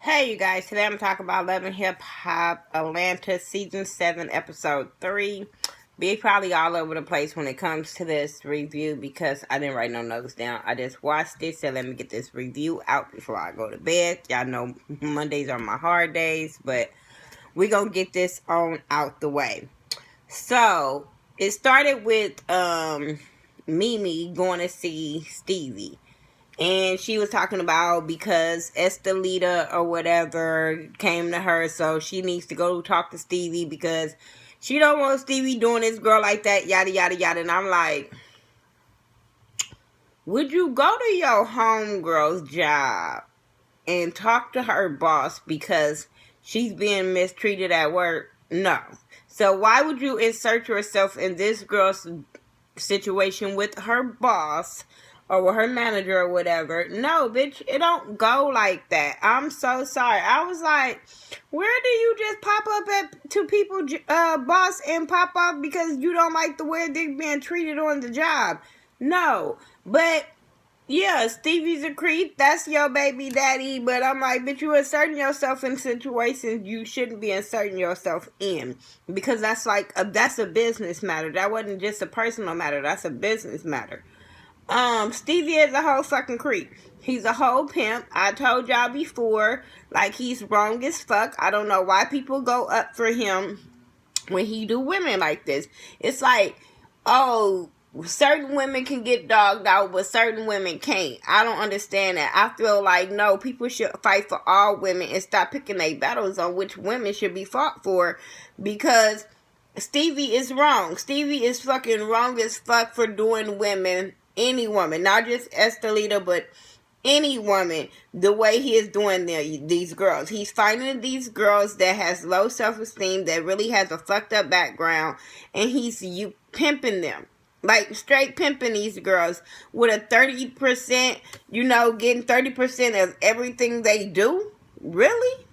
Hey you guys, today I'm talking about Love and Hip Hop Atlanta Season 7 Episode 3. Be probably all over the place when it comes to this review because I didn't write no notes down. I just watched it, so let me get this review out before I go to bed. Y'all know Mondays are my hard days, but we gonna get this on out the way. So, it started with Mimi going to see Stevie. And she was talking about because Estelita or whatever came to her, so she needs to go talk to Stevie because she don't want Stevie doing this girl like that, yada, yada, yada. And I'm like, would you go to your homegirl's job and talk to her boss because she's being mistreated at work? No. So why would you insert yourself in this girl's situation with her boss or with her manager or whatever? No, bitch, it don't go like that. I'm so sorry. I was like, where do you just pop up to people boss and pop up because you don't like the way they're being treated on the job? No. But yeah, Stevie's a creep. That's your baby daddy. But I'm like, bitch, you inserting yourself in situations you shouldn't be inserting yourself in. Because that's like, that's a business matter. That wasn't just a personal matter. That's a business matter. Stevie is a whole fucking creep. He's a whole pimp. I told y'all before, like, he's wrong as fuck. I don't know why people go up for him when he do women like this. It's like, oh, certain women can get dogged out, but certain women can't. I don't understand that. I feel like, no, people should fight for all women and stop picking their battles on which women should be fought for, because Stevie is wrong. Stevie is fucking wrong as fuck for doing women, any woman, not just Estelita, but any woman, the way he is doing these girls. He's finding these girls that has low self-esteem, that really has a fucked up background, and he's pimping them. Like, straight pimping these girls with a 30%, getting 30% of everything they do? Really?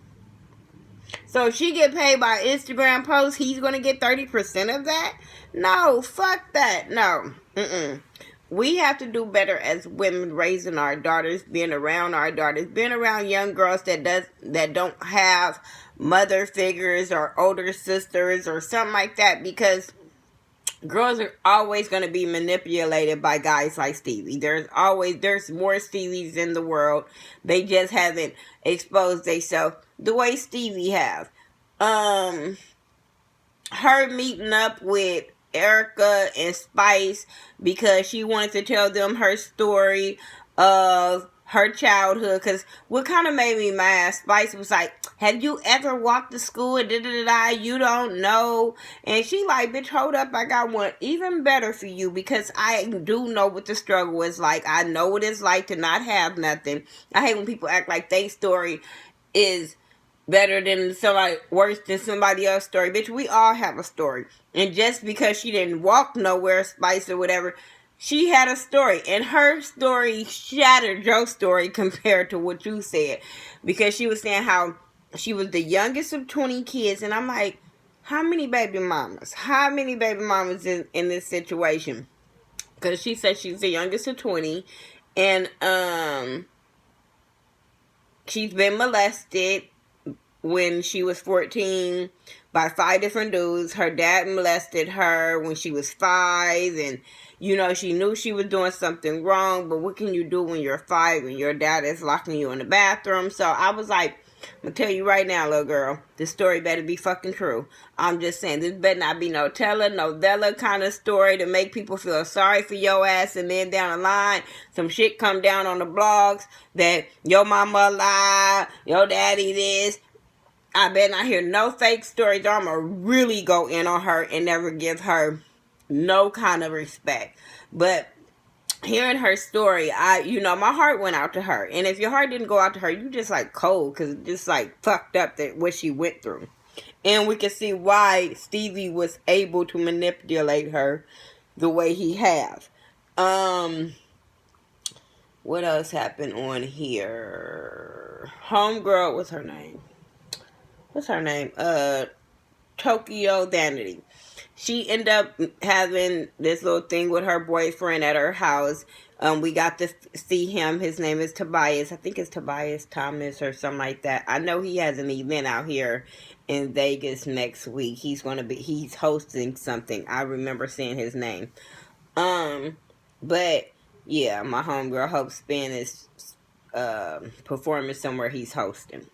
So if she get paid by Instagram posts, he's going to get 30% of that? No, fuck that. No. We have to do better as women, raising our daughters, being around our daughters, being around young girls that don't have mother figures or older sisters or something like that, because girls are always going to be manipulated by guys like Stevie. There's more Stevies in the world. They just haven't exposed themselves the way Stevie have. Her meeting up with Erica and Spice because she wanted to tell them her story of her childhood. Because what kind of made me mad, Spice was like, have you ever walked to school and you don't know? And she like, bitch, hold up, I got one even better for you, because I do know what the struggle is like. I know what it's like to not have nothing. I hate when people act like their story is better than somebody, worse than somebody else's story. Bitch, we all have a story. And just because she didn't walk nowhere, Spice or whatever, she had a story. And her story shattered your story compared to what you said. Because she was saying how she was the youngest of 20 kids. And I'm like, how many baby mamas? How many baby mamas in this situation? Because she said she's the youngest of 20. And she's been molested when she was 14 by 5 different dudes. Her dad molested her when she was 5, and she knew she was doing something wrong, but what can you do when you're 5 and your dad is locking you in the bathroom? So I was like, I'm gonna tell you right now, little girl, this story better be fucking true. I'm just saying, this better not be no novella kind of story to make people feel sorry for your ass, and then down the line, some shit come down on the blogs that your mama lied, your daddy this. I bet not hear no fake stories, or I'm going to really go in on her and never give her no kind of respect. But hearing her story, my heart went out to her. And if your heart didn't go out to her, you just like cold, because it just like fucked up that what she went through. And we can see why Stevie was able to manipulate her the way he have. What else happened on here? Homegirl, what's her name? Tokyo Vanity. She ended up having this little thing with her boyfriend at her house. We got to see him. His name is Tobias. I think it's Tobias Thomas or something like that. I know he has an event out here in Vegas next week. He's hosting something. I remember seeing his name. But yeah, my homegirl Hope Spin is performing somewhere he's hosting.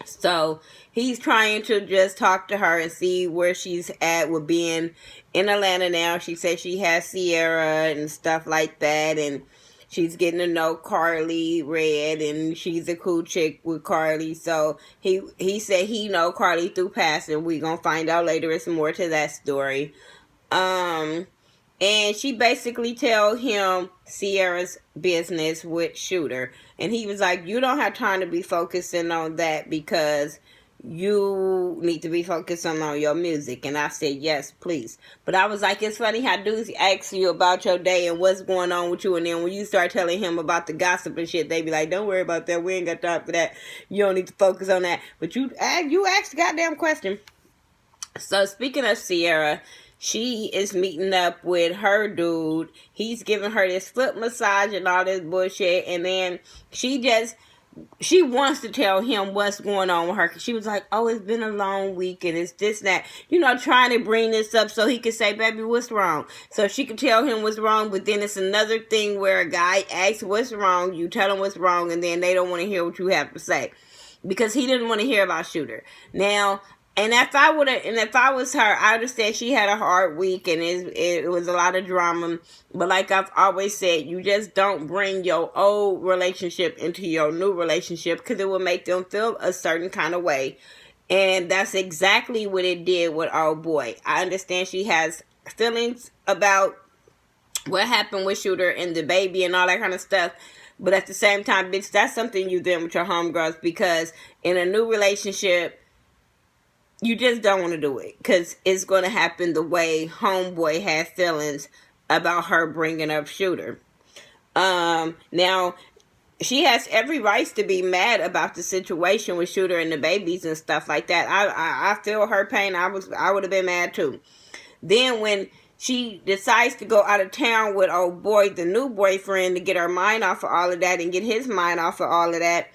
So he's trying to just talk to her and see where she's at with being in Atlanta now. She said she has Sierra and stuff like that, and she's getting to know Carly Red, and she's a cool chick with Carly. So he said he know Carly through passing. We gonna find out later. It's more to that story. And she basically tell him Sierra's business with Shooter. And he was like, you don't have time to be focusing on that because you need to be focusing on your music. And I said, yes, please. But I was like, it's funny how dudes ask you about your day and what's going on with you. And then when you start telling him about the gossip and shit, they be like, don't worry about that. We ain't got time for that. You don't need to focus on that. But you asked the goddamn question. So speaking of Sierra, she is meeting up with her dude. He's giving her this foot massage and all this bullshit. And then she wants to tell him what's going on with her. She was like, oh, it's been a long week and it's this and that. You know, trying to bring this up so he could say, baby, what's wrong? So she could tell him what's wrong. But then it's another thing where a guy asks what's wrong. You tell him what's wrong. And then they don't want to hear what you have to say. Because he didn't want to hear about Shooter. Now, and if I was her, I understand she had a hard week and it was a lot of drama. But like I've always said, you just don't bring your old relationship into your new relationship because it will make them feel a certain kind of way. And that's exactly what it did with old boy. I understand she has feelings about what happened with Shooter and the baby and all that kind of stuff. But at the same time, bitch, that's something you did with your homegirls because in a new relationship, you just don't want to do it because it's going to happen the way homeboy had feelings about her bringing up Shooter. Now, she has every right to be mad about the situation with Shooter and the babies and stuff like that. I feel her pain. I would have been mad too. Then when she decides to go out of town with old boy, the new boyfriend, to get her mind off of all of that and get his mind off of all of that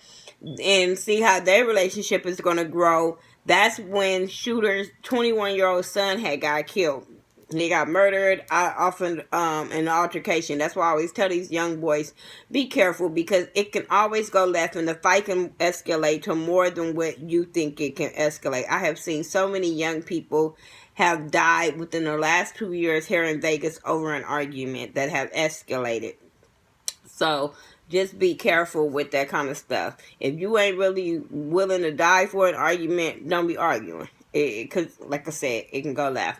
and see how their relationship is going to grow. That's when Shooter's 21-year-old son had got killed. He got murdered off in an altercation. That's why I always tell these young boys, be careful because it can always go left and the fight can escalate to more than what you think it can escalate. I have seen so many young people have died within the last 2 years here in Vegas over an argument that have escalated. So just be careful with that kind of stuff. If you ain't really willing to die for an argument, don't be arguing. Because, like I said, it can go left.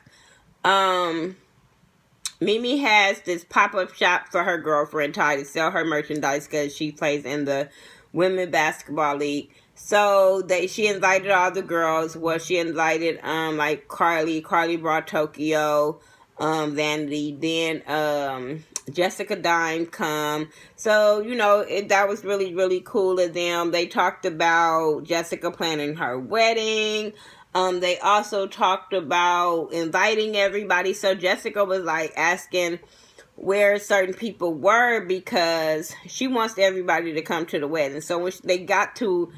Mimi has this pop-up shop for her girlfriend Ty to sell her merchandise because she plays in the women's basketball league. So she invited all the girls. Well, she invited like Carly. Carly brought Tokyo, Vanity. Then Jessica Dime come. So, you know, that was really, really cool of them. They talked about Jessica planning her wedding. They also talked about inviting everybody. So Jessica was like asking where certain people were because she wants everybody to come to the wedding. So when they got to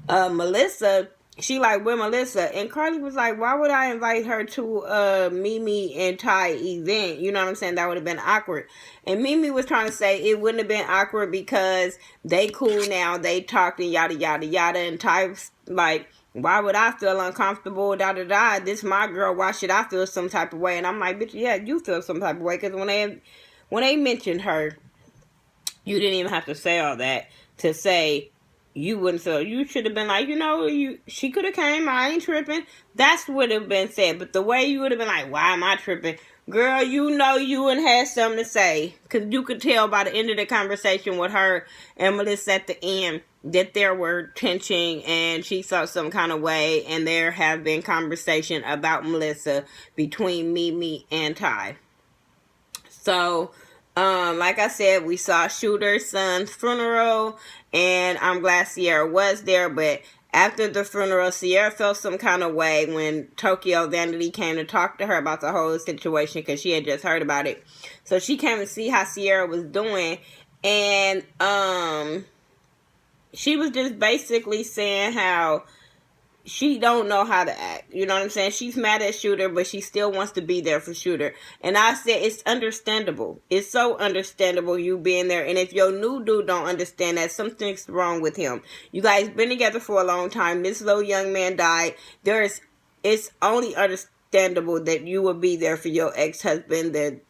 Melissa, she like, where Melissa? And Carly was like, why would I invite her to Mimi and Ty event? You know what I'm saying? That would have been awkward. And Mimi was trying to say it wouldn't have been awkward because they cool now. They talked and yada, yada, yada. And Ty's like, why would I feel uncomfortable? Da, da, da. This my girl. Why should I feel some type of way? And I'm like, bitch, yeah, you feel some type of way. Because when they mentioned her, you didn't even have to say all that to say you wouldn't feel. You should have been like, you know, she could have came. I ain't tripping. That's what would have been said. But the way you would have been like, why am I tripping? Girl, you know you wouldn't have something to say. Because you could tell by the end of the conversation with her and Melissa at the end that there were tension and she felt some kind of way. And there have been conversation about Melissa between Mimi and Ty. So, like I said, we saw Shooter's son's funeral. And I'm glad Sierra was there. But After the funeral, Sierra felt some kind of way when Tokyo Vanity came to talk to her about the whole situation because she had just heard about it. So she came to see how Sierra was doing, and she was just basically saying how she don't know how to act. You know what I'm saying? She's mad at Shooter, but she still wants to be there for Shooter. And I said, it's understandable. It's so understandable you being there. And if your new dude don't understand that, something's wrong with him. You guys been together for a long time. This little young man died. It's only understandable that you will be there for your ex-husband. That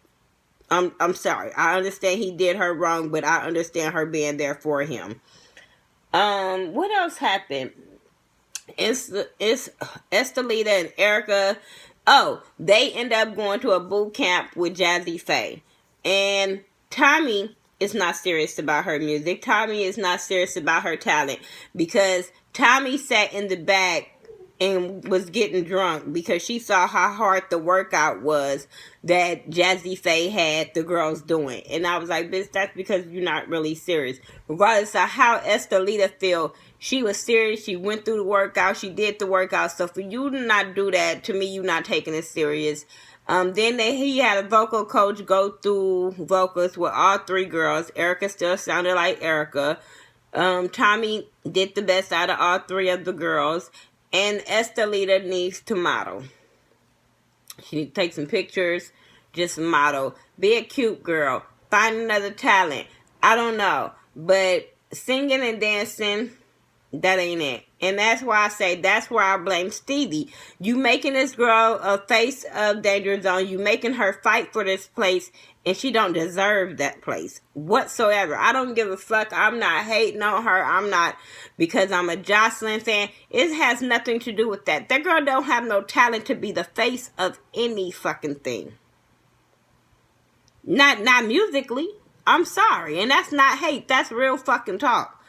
I'm sorry. I understand he did her wrong, but I understand her being there for him. What else happened? It's Estelita and Erica. Oh, they end up going to a boot camp with Jazzy Faye. And Tommy is not serious about her music. Tommy is not serious about her talent. Because Tommy sat in the back and was getting drunk because she saw how hard the workout was that Jazzy Faye had the girls doing. And I was like, bitch, that's because you're not really serious. Regardless of how Estelita feel, she was serious. She went through the workout. She did the workout. So for you to not do that, to me, you're not taking it serious. Then he had a vocal coach go through vocals with all three girls. Erica still sounded like Erica. Tommy did the best out of all three of the girls. And Estelita needs to model. She needs to take some pictures, just model. Be a cute girl. Find another talent. I don't know. But singing and dancing, that ain't it. And that's why I say, that's where I blame Stevie. You making this girl a face of Danger Zone. You making her fight for this place. And she don't deserve that place whatsoever. I don't give a fuck. I'm not hating on her. I'm not, because I'm a Jocelyn fan. It has nothing to do with that. That girl don't have no talent to be the face of any fucking thing. Not musically. I'm sorry. And that's not hate. That's real fucking talk.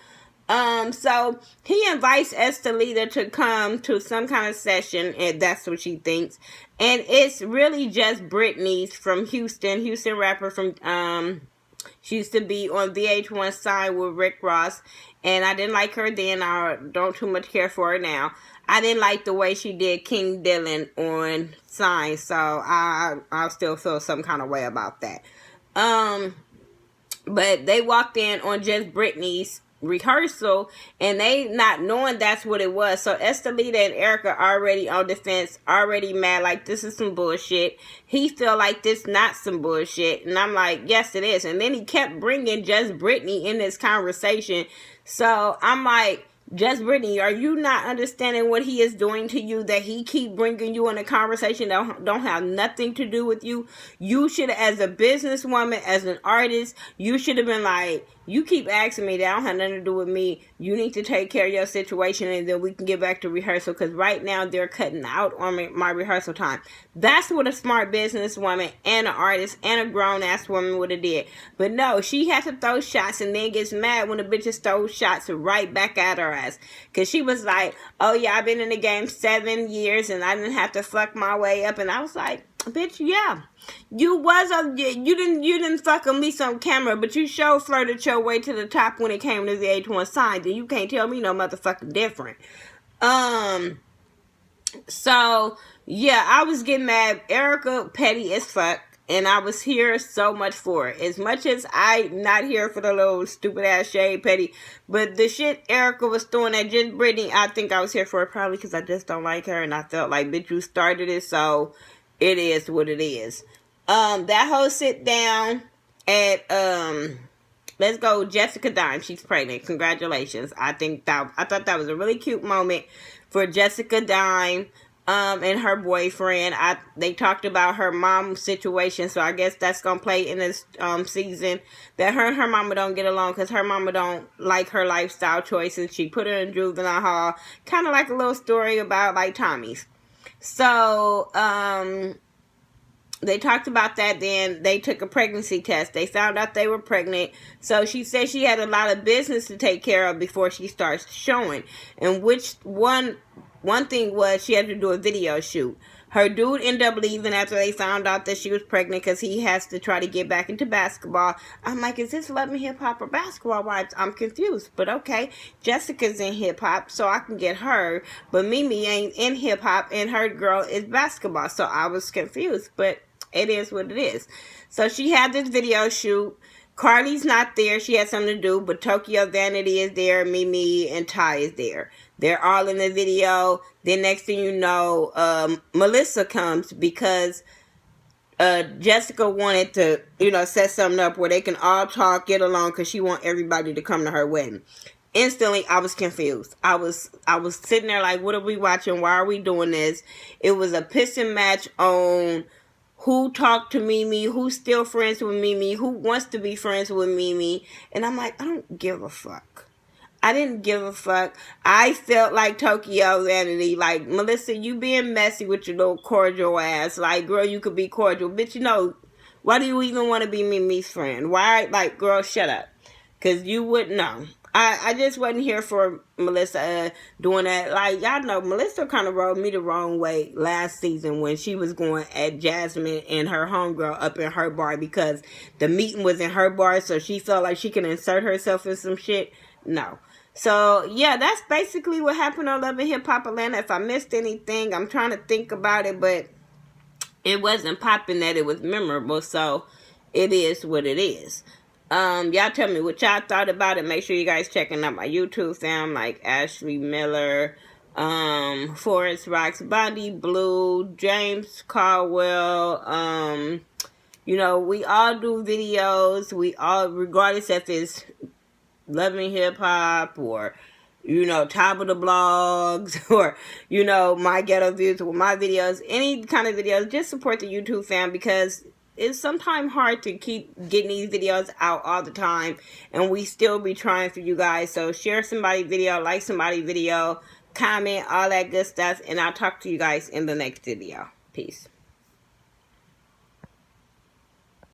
So he invites Estelita to come to some kind of session, and that's what she thinks. And it's really just Britney's from Houston rapper from, she used to be on VH1 Sign with Rick Ross, and I didn't like her then. I don't too much care for her now. I didn't like the way she did King Dylan on Sign, so I still feel some kind of way about that. But they walked in on just Britney's rehearsal, and they not knowing that's what it was. So Estelita and Erica already on the fence, already mad, like this is some bullshit. He feel like this not some bullshit, and I'm like, yes it is. And then he kept bringing Just Britney in this conversation. So I'm like, Just Britney, are you not understanding what he is doing to you, that he keep bringing you in a conversation that don't have nothing to do with you? You should, as a businesswoman, as an artist, you should have been like, you keep asking me, that don't have nothing to do with me. You need to take care of your situation, and then we can get back to rehearsal, because right now they're cutting out on my rehearsal time. That's what a smart businesswoman and an artist and a grown-ass woman would have did. But no, she has to throw shots and then gets mad when the bitches throw shots right back at her ass. Because she was like, oh yeah, I've been in the game 7 years and I didn't have to fuck my way up. And I was like, bitch, yeah. You didn't fuck at least on camera, but you sure flirted your way to the top when it came to the VH1 Sign. Then you can't tell me no motherfucking different. So yeah, I was getting mad. Erica petty as fuck, and I was here so much for it. As much as I'm not here for the little stupid ass shade petty, but the shit Erica was throwing at Just Britney, I think I was here for it, probably because I just don't like her, and I felt like, bitch, you started it, so it is what it is. That whole sit down at let's go Jessica Dime. She's pregnant. Congratulations. I thought that was a really cute moment for Jessica Dime and her boyfriend. They talked about her mom's situation, so I guess that's gonna play in this season, that her and her mama don't get along because her mama don't like her lifestyle choices. She put her in juvenile hall, kind of like a little story about like Tommy's. So they talked about that. Then they took a pregnancy test. They found out they were pregnant. So she said she had a lot of business to take care of before she starts showing. And which one thing was she had to do a video shoot. Her dude ended up leaving after they found out that she was pregnant because he has to try to get back into basketball. I'm like, is this Love and Hip Hop or Basketball Wives? I'm confused. But okay, Jessica's in hip hop, so I can get her. But Mimi ain't in hip hop, and her girl is basketball. So I was confused. But it is what it is. So she had this video shoot. Carly's not there. She had something to do, but Tokyo Vanity is there. Mimi and Ty is there. They're all in the video. Then next thing you know, Melissa comes because Jessica wanted to, set something up where they can all talk, get along, because she want everybody to come to her wedding. Instantly, I was confused. I was sitting there like, what are we watching? Why are we doing this? It was a pissing match on who talked to Mimi, who's still friends with Mimi, who wants to be friends with Mimi. And I'm like, I don't give a fuck. I didn't give a fuck. I felt like Tokyo Vanity. Like, Melissa, you being messy with your little cordial ass. Like, girl, you could be cordial. Bitch, why do you even want to be Mimi's friend? Why? Like, girl, shut up. Because you wouldn't know. I just wasn't here for Melissa doing that. Like, y'all know, Melissa kind of rubbed me the wrong way last season when she was going at Jasmine and her homegirl up in her bar because the meeting was in her bar, so she felt like she can insert herself in some shit. No. So, yeah, that's basically what happened on Love and Hip Hop Atlanta. If I missed anything, I'm trying to think about it, but it wasn't popping that it was memorable, so it is what it is. Y'all tell me what y'all thought about it. Make sure you guys checking out my YouTube fam, like Ashley Miller, Forest Rocks, Bondy Blue, James Caldwell. We all do videos. We all, regardless if it's Loving Hip Hop or, top of the blogs or, my ghetto views with my videos, any kind of videos, just support the YouTube fam because it's sometimes hard to keep getting these videos out all the time, and we still be trying for you guys. So share somebody's video, like somebody's video, comment, all that good stuff, and I'll talk to you guys in the next video. Peace.